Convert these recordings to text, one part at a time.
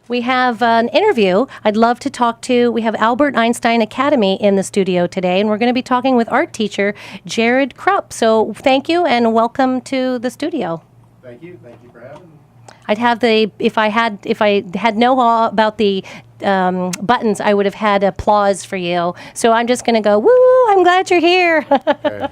We have an interview. I'd love to talk to. We have Albert Einstein Academy in the studio today, and we're going to be talking with art teacher Jared Crout. So thank you and welcome to the studio. Thank you. Thank you for having me. I'd have if I had know all about the buttons, I would have had applause for you. So I'm just going to go, woo, I'm glad you're here. Okay.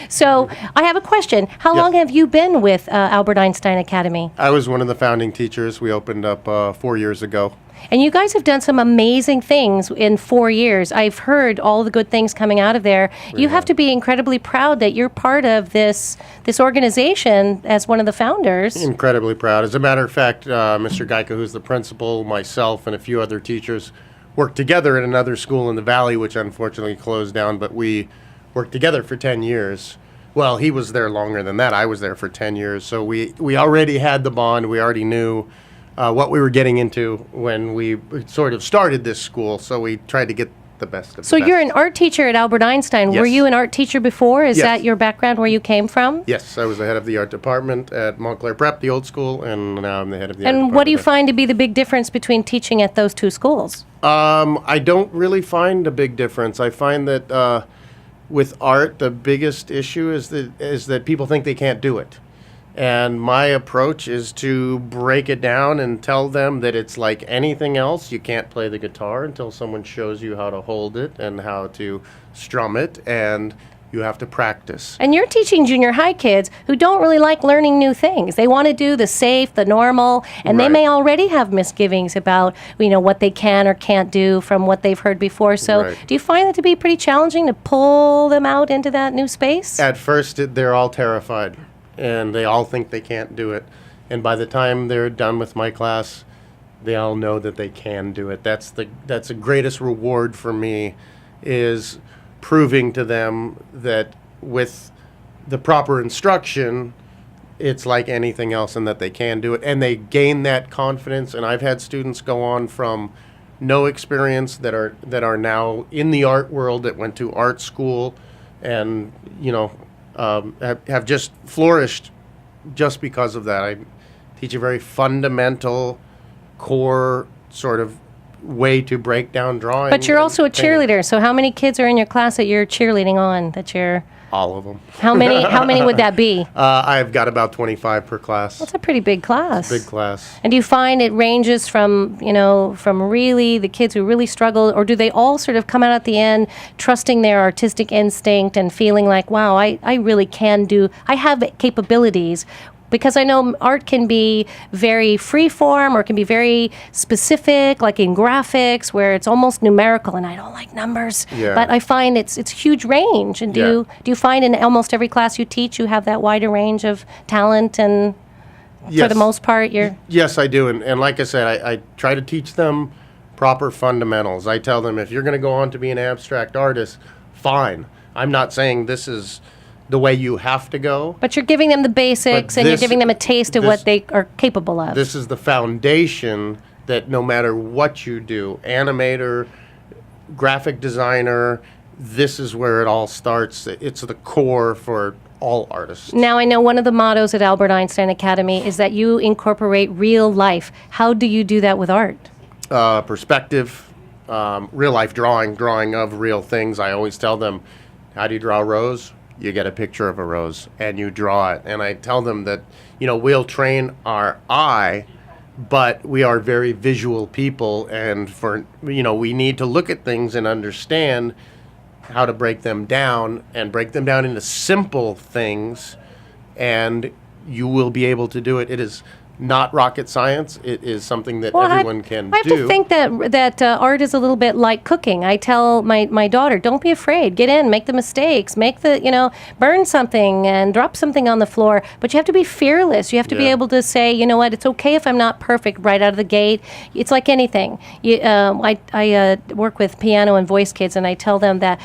So I have a question. How long have you been with Albert Einstein Academy? I was one of the founding teachers. We opened up 4 years ago. And you guys have done some amazing things in 4 years. I've heard all the good things coming out of there. You have to be incredibly proud that you're part of this organization as one of the founders. Incredibly proud. As a matter of fact, Mr. Geico, who's the principal, myself, and a few other teachers worked together at another school in the Valley, which unfortunately closed down, but we worked together for 10 years. Well, he was there longer than that. I was there for 10 years. So we already had the bond. We already knew what we were getting into when we sort of started this school, so we tried to get the best of the best. So you're an art teacher at Albert Einstein. Yes. Were you an art teacher before? Is that your background, where you came from? Yes, I was the head of the art department at Montclair Prep, the old school, and now I'm the head of the art department. And what do you find to be the big difference between teaching at those two schools? I don't really find a big difference. I find that with art, the biggest issue is that people think they can't do it. And my approach is to break it down and tell them that it's like anything else. You can't play the guitar until someone shows you how to hold it and how to strum it, and you have to practice. And you're teaching junior high kids who don't really like learning new things. They want to do the safe, the normal, and they may already have misgivings about, what they can or can't do from what they've heard before. So do you find it to be pretty challenging to pull them out into that new space? At first, they're all terrified, and they all think they can't do it. And by the time they're done with my class, they all know that they can do it. That's the greatest reward for me, is proving to them that with the proper instruction, it's like anything else and that they can do it. And they gain that confidence. And I've had students go on from no experience that are now in the art world, that went to art school and, have just flourished just because of that. I teach a very fundamental, core sort of way to break down drawing. But you're also a cheerleader. So how many kids are in your class that you're cheerleading on? All of them. How many would that be? I've got about 25 per class. That's a pretty big class. Big class. And do you find it ranges from really the kids who really struggle, or do they all sort of come out at the end trusting their artistic instinct and feeling like, wow, I really can do, I have capabilities? Because I know art can be very free-form or can be very specific, like in graphics, where it's almost numerical, and I don't like numbers. Yeah. But I find it's huge range. And do you find in almost every class you teach, you have that wider range of talent, and for the most part, you're... Yes, I do. And like I said, I try to teach them proper fundamentals. I tell them, if you're going to go on to be an abstract artist, fine. I'm not saying this is the way you have to go. But you're giving them the basics, and you're giving them a taste of what they are capable of. This is the foundation that no matter what you do, animator, graphic designer, this is where it all starts. It's the core for all artists. Now, I know one of the mottos at Albert Einstein Academy is that you incorporate real life. How do you do that with art? Perspective, real life drawing of real things. I always tell them, how do you draw a rose? You get a picture of a rose and you draw it. And I tell them that, we'll train our eye, but we are very visual people, and we need to look at things and understand how to break them down into simple things, and you will be able to do it. It is not rocket science. It is something that everyone can do. I have to think that art is a little bit like cooking. I tell my daughter, don't be afraid. Get in, make the mistakes, burn something and drop something on the floor. But you have to be fearless. You have to be able to say, you know what, it's okay if I'm not perfect right out of the gate. It's like anything. I work with piano and voice kids, and I tell them that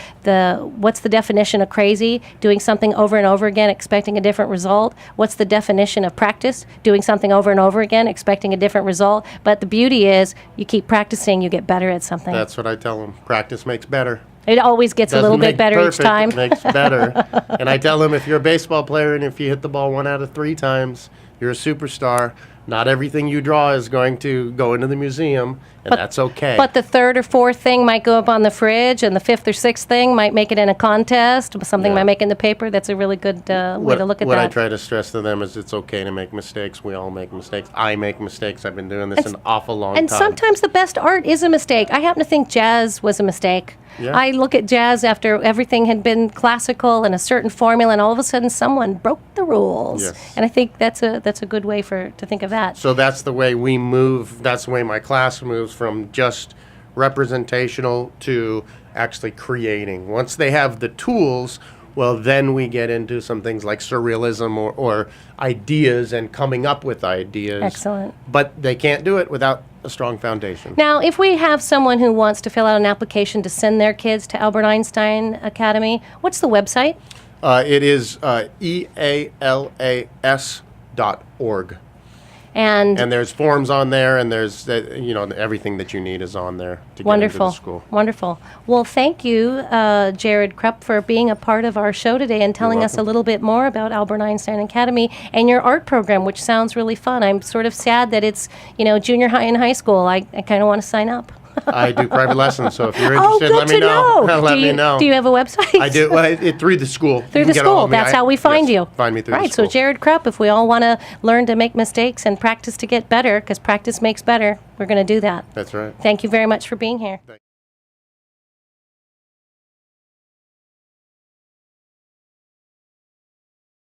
what's the definition of crazy? Doing something over and over again, expecting a different result. What's the definition of practice? Doing something over and over again, expecting a different result. But the beauty is, you keep practicing, you get better at something. That's what I tell them. Practice makes better. It always gets a little bit better each time. It makes better. And I tell them, if you're a baseball player and if you hit the ball 1 out of 3 times, you're a superstar. Not everything you draw is going to go into the museum, and that's okay. But the third or fourth thing might go up on the fridge, and the fifth or sixth thing might make it in a contest. Something might make it in the paper. That's a really good way to look at what that. I try to stress to them is it's okay to make mistakes. We all make mistakes. I make mistakes. I've been doing this an awful long time. And sometimes the best art is a mistake. I happen to think jazz was a mistake. Yeah. I look at jazz after everything had been classical and a certain formula, and all of a sudden someone broke the rules. Yes. And I think that's a good way to think of that. So that's the way we move. That's the way my class moves from just representational to actually creating. Once they have the tools, well, then we get into some things like surrealism or ideas and coming up with ideas. Excellent. But they can't do it without a strong foundation. Now, if we have someone who wants to fill out an application to send their kids to Albert Einstein Academy, what's the website? It is EALAS.org. And there's forms on there, and there's everything that you need is on there to get into the school. Wonderful. Well, thank you, Jared Crout, for being a part of our show today and telling us a little bit more about Albert Einstein Academy and your art program, which sounds really fun. I'm sort of sad that it's junior high and high school. I kind of want to sign up. I do private lessons, so if you're interested, let me know. Let me know. Do you have a website? I do. Well, through the school. Through the school. That's how we find you. Find me through the right. school. So Jared Crout, if we all want to learn to make mistakes and practice to get better, because practice makes better, we're going to do that. That's right. Thank you very much for being here.